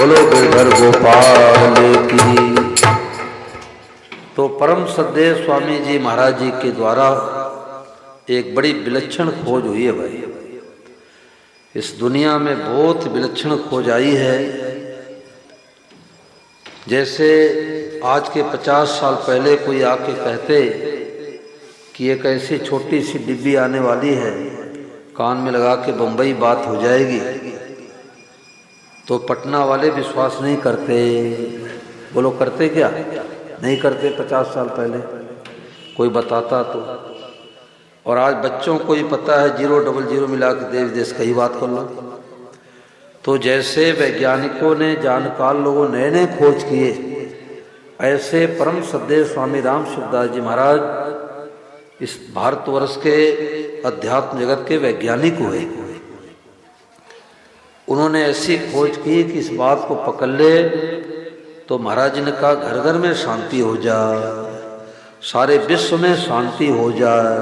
बोलो गिरधर गोपाल की। तो परम श्रद्धेय स्वामी जी महाराज जी के द्वारा एक बड़ी विलक्षण खोज हुई है भाई। इस दुनिया में बहुत विलक्षण खोज आई है। जैसे आज के 50 साल पहले कोई आके कहते कि एक ऐसी छोटी सी डिब्बी आने वाली है, कान में लगा के बम्बई बात हो जाएगी, तो पटना वाले विश्वास नहीं करते। बोलो करते क्या? नहीं करते। 50 साल पहले कोई बताता तो। और आज बच्चों को ही पता है 000 मिला के देश देश कही बात कर लो। तो जैसे वैज्ञानिकों ने जानकार लोगों नए नए खोज किए, ऐसे परम श्रद्धेय स्वामी राम सुखदास जी महाराज इस भारतवर्ष के अध्यात्म जगत के वैज्ञानिक हुए। उन्होंने ऐसी खोज की कि इस बात को पकड़ ले तो महाराज ने कहा घर घर में शांति हो जाए, सारे विश्व में शांति हो जाए,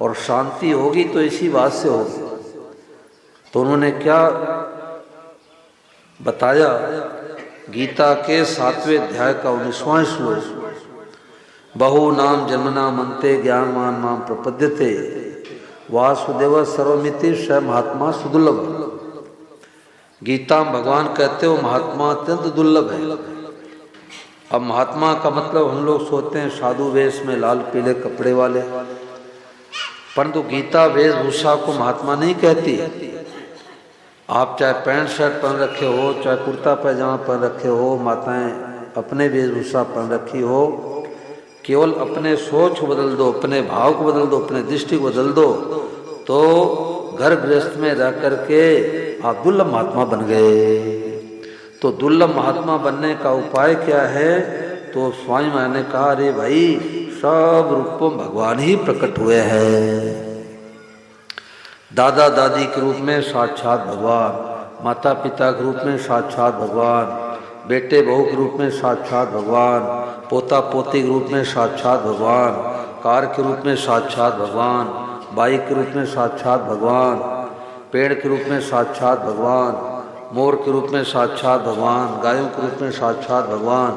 और शांति होगी तो इसी बात से होगी। तो उन्होंने क्या बताया? गीता के 7वें अध्याय का 19वां श्लोक, बहु नाम जन्मना मनते ज्ञानवान माम प्रपद्यते वासुदेव सर्वमिति स महात्मा सुदुर्लभ। गीता में भगवान कहते हो महात्मा अत्यंत दुर्लभ है। अब महात्मा का मतलब हम लोग सोचते हैं साधु वेश में लाल पीले कपड़े वाले, परंतु गीता वेशभूषा को महात्मा नहीं कहती। आप चाहे पैंट शर्ट पहन रखे हो, चाहे कुर्ता पैजामा पहन रखे हो, माताएं अपने वेशभूषा पहन रखी हो, केवल अपने सोच को बदल दो, अपने भाव को बदल दो, अपने दृष्टि को बदल दो, तो घर गृहस्थ में रह करके आप दुर्लभ महात्मा बन गए। तो दुर्लभ महात्मा बनने का उपाय क्या है? तो स्वामी महाराज ने कहा, अरे भाई सब रूपों में भगवान ही प्रकट हुए हैं। दादा दादी के रूप में साक्षात भगवान, माता पिता के रूप में साक्षात भगवान, बेटे बहू के रूप में साक्षात भगवान, पोता पोती के रूप में साक्षात भगवान, कार के रूप में साक्षात भगवान, बाइक के रूप में साक्षात भगवान, पेड़ के रूप में साक्षात भगवान, मोर के रूप में साक्षात भगवान, गायों के रूप में साक्षात भगवान,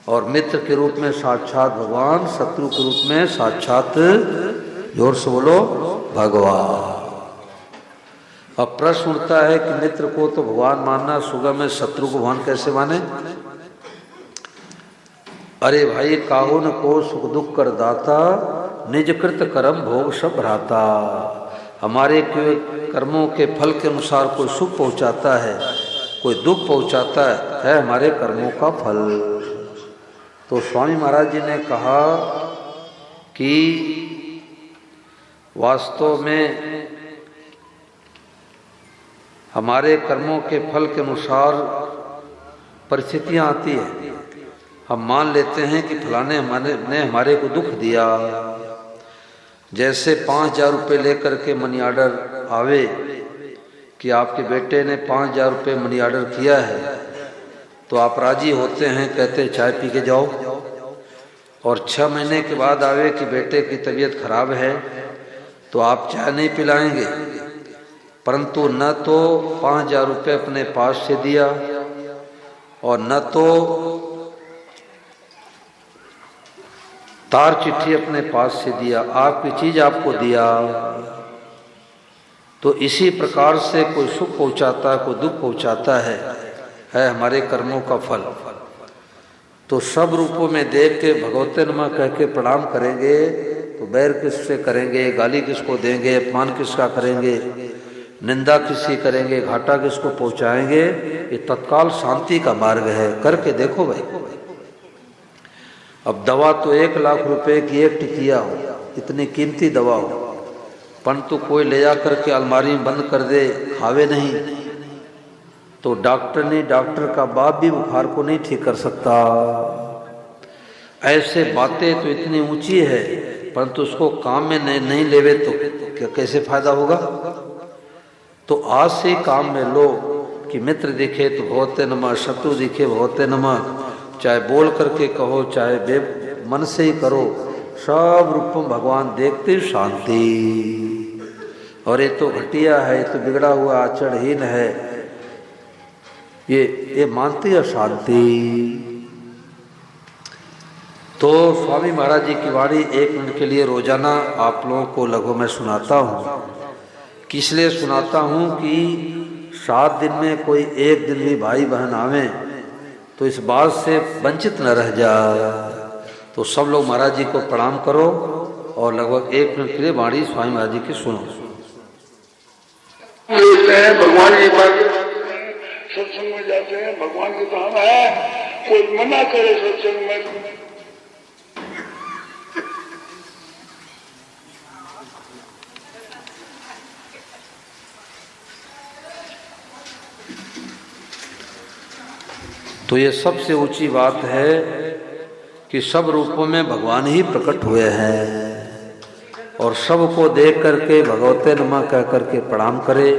और मित्र के रूप में साक्षात भगवान, शत्रु के रूप में साक्षात, जोर से बोलो, भगवान। अब प्रश्न उठता है कि मित्र को तो भगवान मानना सुगम है, शत्रु को भगवान कैसे माने? अरे भाई, काहुन को सुख दुख कर दाता, निज कृत कर्म भोग सब भ्राता। हमारे कर्मों के फल के अनुसार कोई सुख पहुंचाता है, कोई दुख पहुंचाता है हमारे कर्मों का फल। तो स्वामी महाराज जी ने कहा कि वास्तव में हमारे कर्मों के फल के अनुसार परिस्थितियां आती है। हम मान लेते हैं कि फलाने हमारे को दुख दिया। जैसे 5000 रुपये लेकर के मनी ऑर्डर आवे कि आपके बेटे ने 5000 रुपये मनी ऑर्डर किया है, तो आप राजी होते हैं, कहते चाय पी के जाओ। और 6 महीने के बाद आवे कि बेटे की तबीयत खराब है, तो आप चाय नहीं पिलाएंगे, परंतु न तो 5000 रुपये अपने पास से दिया और न तो तार चिट्ठी अपने पास से दिया, आपकी चीज आपको दिया। तो इसी प्रकार से कोई सुख पहुंचाता है, कोई दुख पहुंचाता है हमारे कर्मों का फल। तो सब रूपों में देख के भगवते नमः कह के प्रणाम करेंगे तो बैर किससे करेंगे, गाली किसको देंगे, अपमान किसका करेंगे, निंदा किसकी करेंगे, घाटा किसको पहुंचाएंगे, ये तत्काल शांति का मार्ग है। करके देखो भाई। अब दवा तो 1 लाख रुपए की एक टिकिया हो, इतनी कीमती दवा हो, परंतु कोई ले जा करके अलमारी में बंद कर दे, खावे नहीं, तो डॉक्टर का बाप भी बुखार को नहीं ठीक कर सकता। ऐसे बातें तो इतनी ऊंची है, परंतु उसको काम में नहीं लेवे तो क्या कैसे फायदा होगा? तो आज से काम में लो कि मित्र दिखे तो भगवते नमः, शत्रु दिखे भगवते नमः, चाहे बोल करके कहो चाहे मन से ही करो, सब रूपों भगवान देखते शांति। और ये तो घटिया है, ये तो बिगड़ा हुआ आचरणहीन है, ये मानते हैं शांति। तो स्वामी महाराज जी की वाणी 1 मिनट के लिए रोजाना आप लोगों को लगभग मैं सुनाता हूँ। किस लिए सुनाता हूँ कि 7 दिन में कोई एक दिन भी भाई बहन आवे तो इस बात से वंचित न रह जाए। तो सब लोग महाराज जी को प्रणाम करो और लगभग 1 मिनट के लिए वाणी स्वामी महाराज जी की सुनो। भगवान की बात सत्संग में जाते हैं, भगवान के काम है, कोई मना करे सत्संग में तो ये सबसे ऊंची बात है कि सब रूपों में भगवान ही प्रकट हुए हैं और सबको देख करके भगवते नमः कह करके प्रणाम करे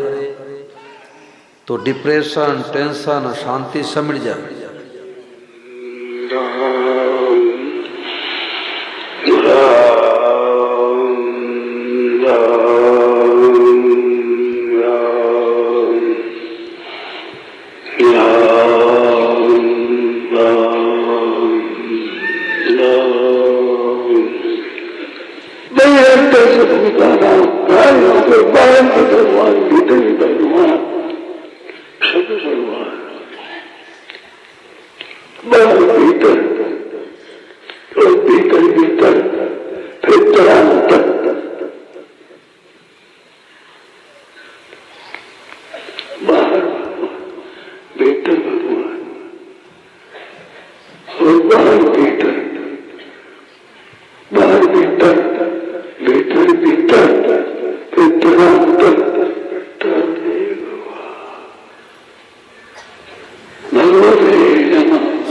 तो डिप्रेशन, टेंशन, अशांति सब मिट जाए।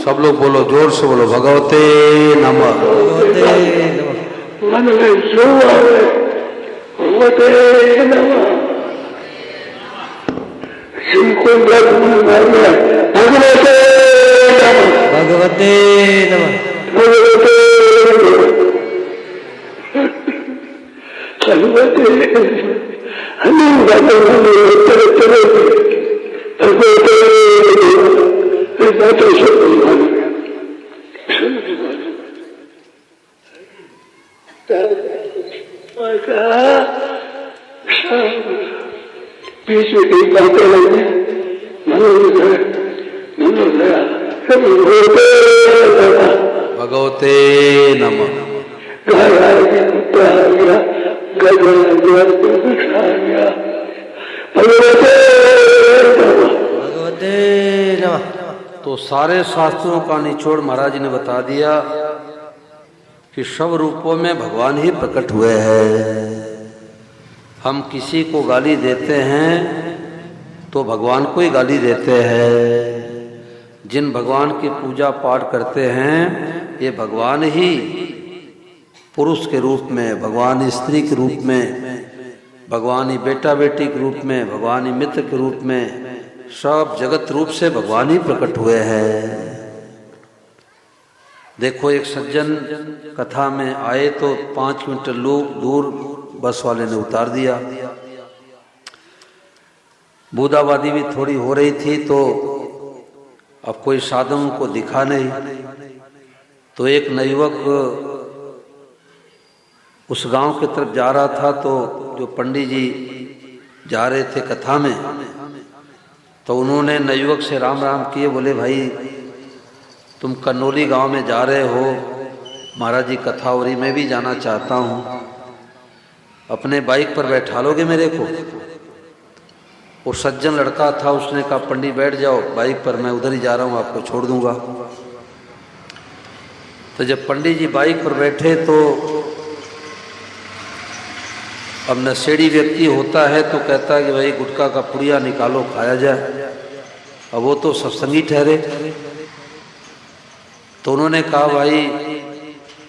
सब लोग बोलो, जोर से बोलो, भगवते नमः। मन में जो आवे भगवते नमः। जिनको भगवते नमः, भगवते नमः, भगवते भगवते हमें भगवते बीच में कई बातें लगे भगवते नमः। भगवते नमः। तो सारे शास्त्रों का निचोड़ महाराज ने बता दिया कि सब रूपों में भगवान ही प्रकट हुए हैं। हम किसी को गाली देते हैं तो भगवान को ही गाली देते हैं। जिन भगवान की पूजा पाठ करते हैं ये भगवान ही पुरुष के रूप में, भगवान स्त्री के रूप में, भगवान ही बेटा बेटी के रूप में, भगवान ही मित्र के रूप में, सब जगत रूप से भगवान ही प्रकट हुए हैं। देखो एक सज्जन कथा में आए तो 5 किलोमीटर दूर बस वाले ने उतार दिया। बूंदाबांदी भी थोड़ी हो रही थी तो अब कोई साधन को दिखा नहीं। तो एक नवयुवक उस गांव की तरफ जा रहा था तो जो पंडित जी जा रहे थे कथा में तो उन्होंने नवयुवक से राम राम किए। बोले भाई तुम कन्नौली गांव में जा रहे हो, महाराज जी कथा हो रही, मैं भी जाना चाहता हूँ, अपने बाइक पर बैठा लोगे मेरे को? वो सज्जन लड़का था, उसने कहा पंडित बैठ जाओ बाइक पर, मैं उधर ही जा रहा हूँ, आपको छोड़ दूंगा। तो जब पंडित जी बाइक पर बैठे तो अब नशेड़ी व्यक्ति होता है तो कहता है कि भाई गुटखा का पुड़िया निकालो खाया जाए। अब वो तो सत्संगी ठहरे तो उन्होंने कहा भाई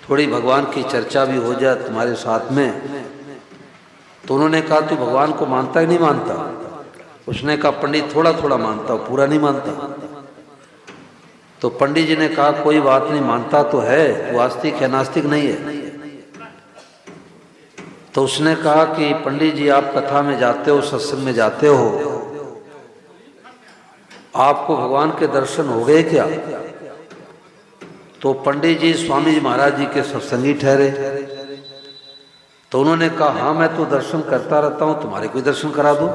थोड़ी भगवान की चर्चा भी हो जाए तुम्हारे साथ में। तो उन्होंने कहा तू भगवान को मानता ही नहीं मानता? उसने कहा पंडित थोड़ा थोड़ा मानता हूँ, पूरा नहीं मानता। तो पंडित जी ने कहा कोई बात नहीं, मानता तो है, वो आस्तिक है नास्तिक नहीं है। तो उसने कहा कि पंडित जी आप कथा में जाते हो, सत्संग में जाते हो, आपको भगवान के दर्शन हो गए क्या? तो पंडित जी स्वामी जी महाराज जी के सत्संगी ठहरे। तो उन्होंने कहा हाँ मैं तो दर्शन करता रहता हूं, तुम्हारे कोई दर्शन करा दो।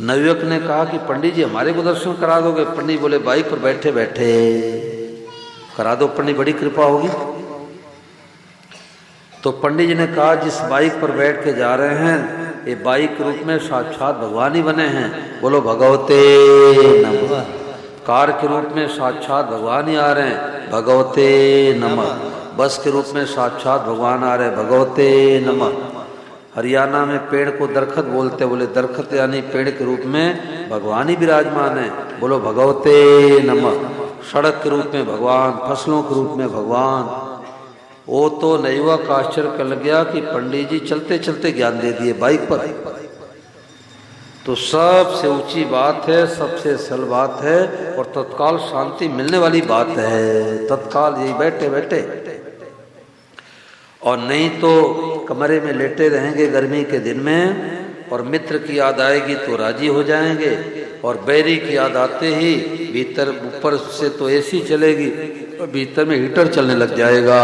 नवयुवक ने कहा कि पंडित जी हमारे को दर्शन करा दोगे? पंडित बोले बाइक पर बैठे बैठे करा दो पंडित, बड़ी कृपा होगी। तो पंडित जी ने कहा जिस बाइक पर बैठ के जा रहे हैं ये बाइक के रूप में साक्षात भगवान ही बने हैं, बोलो भगवते नमः। कार के रूप में साक्षात भगवान ही आ रहे हैं, भगवते नमः। बस के रूप में साक्षात भगवान आ रहे हैं, भगवते नमः। हरियाणा में पेड़ को दरखत बोलते, बोले दरखत यानी पेड़ के रूप में भगवान ही विराजमान है, बोलो भगवते नमः। सड़क के रूप में भगवान, फसलों के रूप में भगवान। वो तो नवयुवक आश्चर्य कर लग गया कि पंडित जी चलते चलते ज्ञान दे दिए बाइक पर। तो सबसे ऊंची बात है, सबसे सरल बात है और तत्काल शांति मिलने वाली बात है, तत्काल यही बैठे बैठे। और नहीं तो कमरे में लेटे रहेंगे गर्मी के दिन में और मित्र की याद आएगी तो राजी हो जाएंगे, और बैरी की याद आते ही भीतर ऊपर से तो एसी चलेगी, भीतर में हीटर चलने लग जाएगा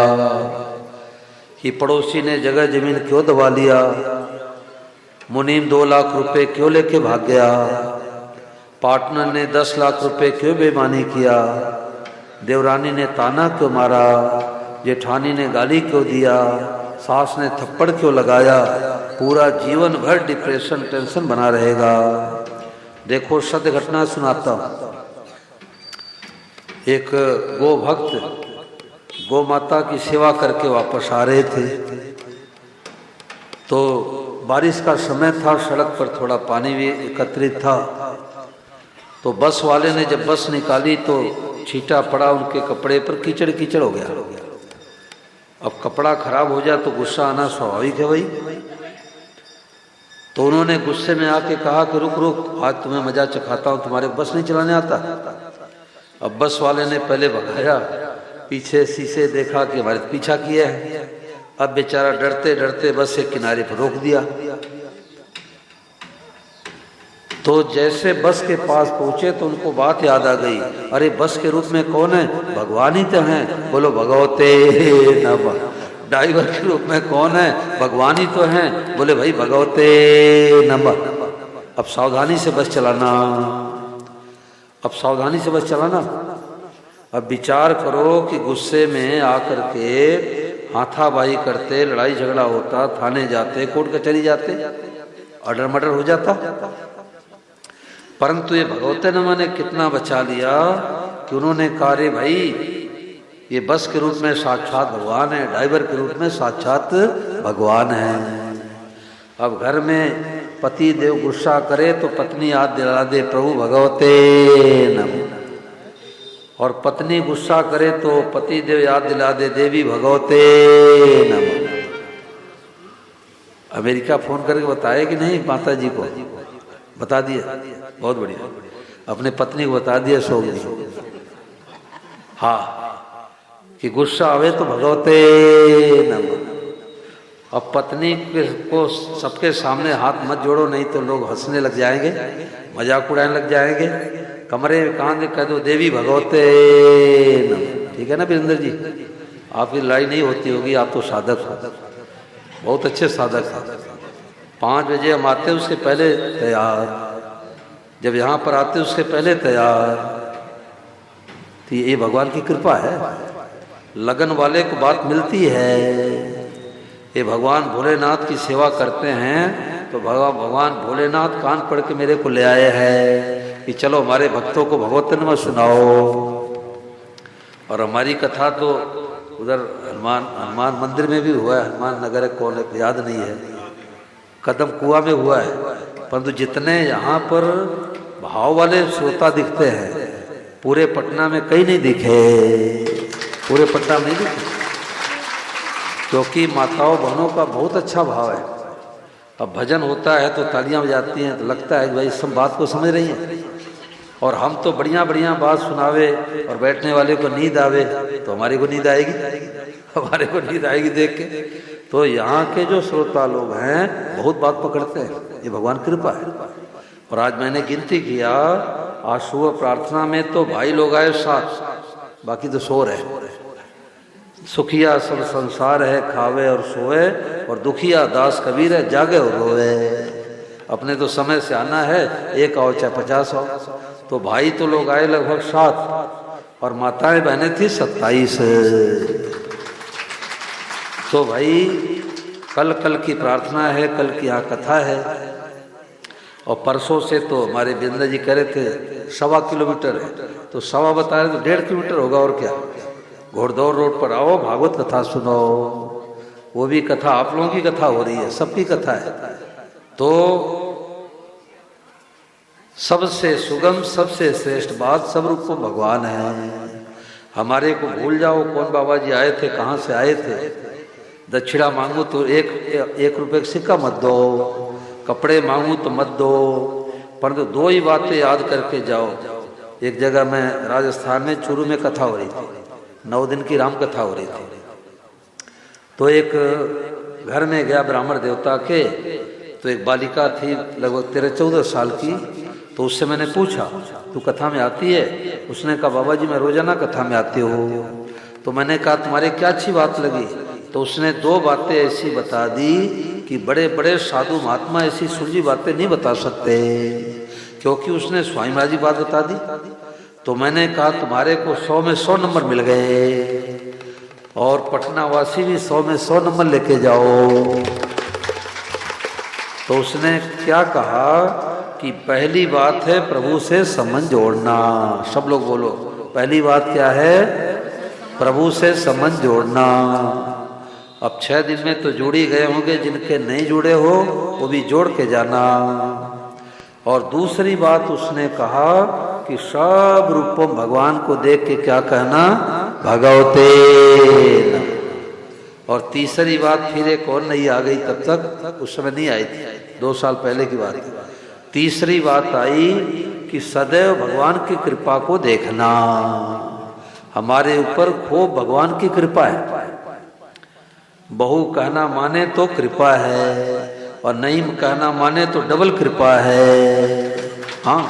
कि पड़ोसी ने जगह जमीन क्यों दबा लिया, मुनीम 2 लाख रुपए क्यों लेके भाग गया, पार्टनर ने 10 लाख रुपए क्यों बेईमानी किया, देवरानी ने ताना क्यों मारा, जेठानी ने गाली क्यों दिया, सास ने थप्पड़ क्यों लगाया। पूरा जीवन भर डिप्रेशन टेंशन बना रहेगा। देखो सत्य घटना सुनाता हूं। एक गो भक्त गो माता की सेवा करके वापस आ रहे थे, तो बारिश का समय था, सड़क पर थोड़ा पानी भी एकत्रित था। तो बस वाले ने जब बस निकाली तो छींटा पड़ा उनके कपड़े पर, कीचड़ कीचड़ हो गया। अब कपड़ा खराब हो जाए तो गुस्सा आना स्वाभाविक है भाई। तो उन्होंने गुस्से में आके कहा कि रुक रुक, आज तुम्हें मजा चखाता हूं, तुम्हारे बस नहीं चलाने आता। अब बस वाले ने पहले भगाया, पीछे शीशे देखा कि हमारे पीछा किया है। अब बेचारा डरते डरते बस के किनारे पर रोक दिया। तो जैसे बस के पास पहुंचे तो उनको बात याद आ गई, अरे बस के रूप में कौन है? भगवान ही तो हैं, बोलो भगवते नमः। ड्राइवर के रूप में कौन है? भगवान ही तो हैं, बोले भाई भगवते नमः। अब सावधानी से बस चलाना, अब सावधानी से बस चलाना। अब विचार करो कि गुस्से में आकर के हाथापाई करते, लड़ाई झगड़ा होता, थाने जाते, कोर्ट कचहरी जाते, ऑर्डर मर्डर हो जाता। परंतु ये भगवते नमः ने कितना बचा लिया कि उन्होंने कहा रे भाई ये बस के रूप में साक्षात भगवान है, ड्राइवर के रूप में साक्षात भगवान है। अब घर में पति देव गुस्सा करे तो पत्नी याद दिला दे प्रभु भगवते नमः, और पत्नी गुस्सा करे तो पति देव याद दिला दे देवी भगवते नमः। अमेरिका फोन करके बताए कि नहीं माता जी को? बता दिया, बहुत बढ़िया। अपने पत्नी को बता दिया, सो गई। हाँ कि गुस्सा आवे तो भगवते नमः। अब पत्नी को सबके सामने हाथ मत जोड़ो, नहीं तो लोग हंसने लग जाएंगे, मजाक उड़ाने लग जाएंगे। कमरे में कान कह दो देवी भगवते नमः। ठीक है ना वीरेंद्र जी? आपकी लड़ाई नहीं होती होगी, आप तो साधक हो, बहुत अच्छे साधक हैं। 5 बजे हम आते उसके पहले तैयार, जब यहाँ पर आते उसके पहले तैयार। तो ये भगवान की कृपा है, लगन वाले को बात मिलती है। ये भगवान भोलेनाथ की सेवा करते हैं तो भगवान भोलेनाथ कान पड़ के मेरे को ले आए हैं कि चलो हमारे भक्तों को भगवते नमः सुनाओ। और हमारी कथा तो उधर हनुमान मंदिर में भी हुआ है, हनुमान नगर है, कौन है याद नहीं है, कदम कुआं में हुआ है। परंतु जितने यहाँ पर भाव वाले श्रोता दिखते हैं पूरे पटना में कहीं नहीं दिखे, पूरे पटना में नहीं दिखे, क्योंकि माताओं बहनों का बहुत अच्छा भाव है। अब भजन होता है तो तालियां बजाती हैं तो लगता है कि भाई सब बात को समझ रही हैं, और हम तो बढ़िया बढ़िया बात सुनावे और बैठने वाले को नींद आवे तो हमारे को नींद आएगी, हमारे को नींद आएगी देख के। तो यहाँ के जो श्रोता लोग हैं बहुत बात पकड़ते हैं, ये भगवान कृपा है। और आज मैंने गिनती किया, आज सुबह प्रार्थना में तो भाई लोग आए 7, बाकी तो सो रहे। सुखिया सब संसार है, खावे और सोए, और दुखिया दास कबीर है, जागे और रोए। अपने तो समय से आना है, 1 आओ चाहे 50 आओ। तो भाई तो लोग आए लगभग 7 और माताएं बहनें थी 27। तो भाई कल की प्रार्थना है, कल की यहाँ कथा है। और परसों से तो हमारे बिंदा जी कह रहे थे 1.25 किलोमीटर है, तो 1.25 बता रहे तो 1.5 किलोमीटर होगा और क्या। घोड़दौड़ रोड पर आओ, भागवत कथा सुनो। वो भी कथा आप लोगों की कथा हो रही है, सबकी कथा है। तो सबसे सुगम सबसे श्रेष्ठ बात सब रूप भगवान है। हमारे को भूल जाओ कौन बाबा जी आए थे, कहाँ से आए थे। दक्षिणा मांगू तो एक रुपये का सिक्का मत दो, कपड़े मांगू तो मत दो, परंतु 2 ही बातें याद करके जाओ। एक जगह में राजस्थान में चूरू में कथा हो रही थी, 9 दिन की राम कथा हो रही थी। तो एक घर में गया ब्राह्मण देवता के, तो एक बालिका थी लगभग 13-14 साल की। तो उससे मैंने पूछा तू कथा में आती है? उसने कहा बाबा जी मैं रोजाना कथा में आती हूँ। तो मैंने कहा तुम्हारे क्या अच्छी बात लगी? तो उसने 2 बातें ऐसी बता दी कि बड़े बड़े साधु महात्मा ऐसी सुलझी बातें नहीं बता सकते, क्योंकि उसने स्वामी महाराज जी बात बता दी। तो मैंने कहा तुम्हारे को 100 में 100 नंबर मिल गए, और पटना वासी भी 100 में 100 नंबर लेके जाओ। तो उसने क्या कहा कि पहली बात है प्रभु से संबंध जोड़ना। सब लोग बोलो, पहली बात क्या है? प्रभु से संबंध जोड़ना। अब 6 दिन में तो जोड़ ही गए होंगे, जिनके नहीं जुड़े हो वो भी जोड़ के जाना। और दूसरी बात उसने कहा कि सब रूपों भगवान को देख के क्या कहना? भगवते नमः। और तीसरी बात फिर एक और नहीं आ गई, तब तक उस समय नहीं आई थी, 2 साल पहले की बात। तीसरी बात आई कि सदैव भगवान की कृपा को देखना। हमारे ऊपर खूब भगवान की कृपा है। बहु कहना माने तो कृपा है, और नहीं कहना माने तो डबल कृपा है। हाँ,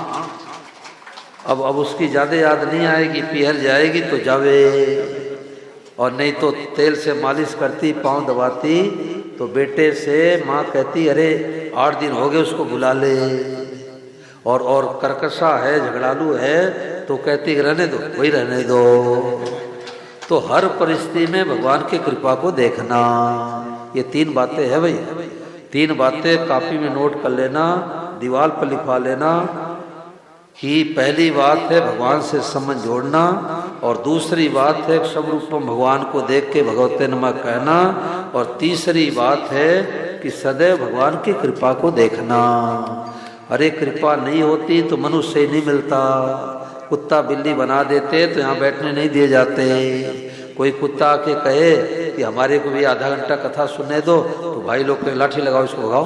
अब उसकी ज्यादा याद नहीं आएगी, पीहर जाएगी तो जावे। और नहीं तो तेल से मालिश करती, पांव दबाती, तो बेटे से माँ कहती अरे 8 दिन हो गए उसको बुला ले। और करकशा है, झगड़ालू है, तो कहती रहने दो, वही रहने दो। तो हर परिस्थिति में भगवान की कृपा को देखना। ये 3 बातें है भाई। 3 बातें कापी में नोट कर लेना, दीवार पर लिखवा लेना कि पहली बात है भगवान से संबंध जोड़ना, और दूसरी बात है सब रूपम भगवान को देख के भगवते नमः कहना, और तीसरी बात है कि सदैव भगवान की कृपा को देखना। अरे कृपा नहीं होती तो मनुष्य ही नहीं मिलता। कुत्ता बिल्ली बना देते तो यहाँ बैठने नहीं दिए जाते। कोई कुत्ता आके कहे कि हमारे को भी आधा घंटा कथा सुनने दो, तो भाई लोग को लाठी लगाओ, इसको भगाओ।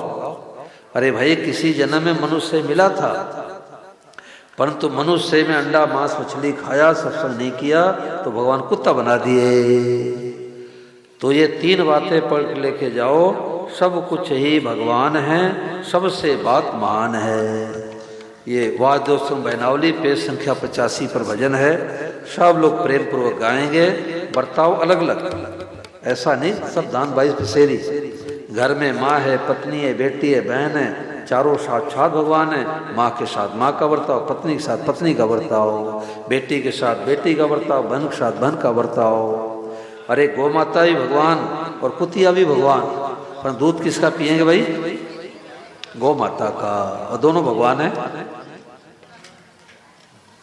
अरे भाई किसी जन्म में मनुष्य मिला था, परंतु मनुष्य में अंडा मांस मछली खाया, सत्संग नहीं किया, तो भगवान कुत्ता बना दिए। तो ये 3 बातें पढ़ के लेके जाओ। सब कुछ ही भगवान है, सबसे बात महान है। ये वाद्योत्सव बैनावली पेज संख्या 85 पर भजन है। सब लोग प्रेम पूर्वक गाएंगे। बर्ताव अलग अलग, ऐसा नहीं सब दान 22 पसेरी। घर में माँ है, पत्नी है, बेटी है, बहन है, चारों साक्षात भगवान है। माँ के साथ माँ का बर्ताव, पत्नी के साथ पत्नी का बर्ताव, बेटी के साथ बेटी का बर्ताव, बहन के साथ बहन का बर्ताव। अरे गौ माता भी भगवान और कुतिया भी भगवान, पर दूध किसका पिएंगे भाई? गौ माता का। और दोनों भगवान है।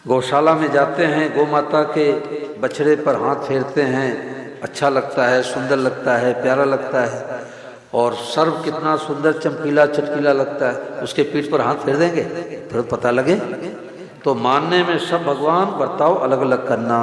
गौशाला में जाते हैं, गौ माता के बछड़े पर हाथ फेरते हैं, अच्छा लगता है, सुंदर लगता है, प्यारा लगता है। और सर्व कितना सुंदर चमकीला चटकीला लगता है, उसके पीठ पर हाथ फेर देंगे फिर पता लगे। तो मानने में सब भगवान, बर्ताव अलग अलग करना।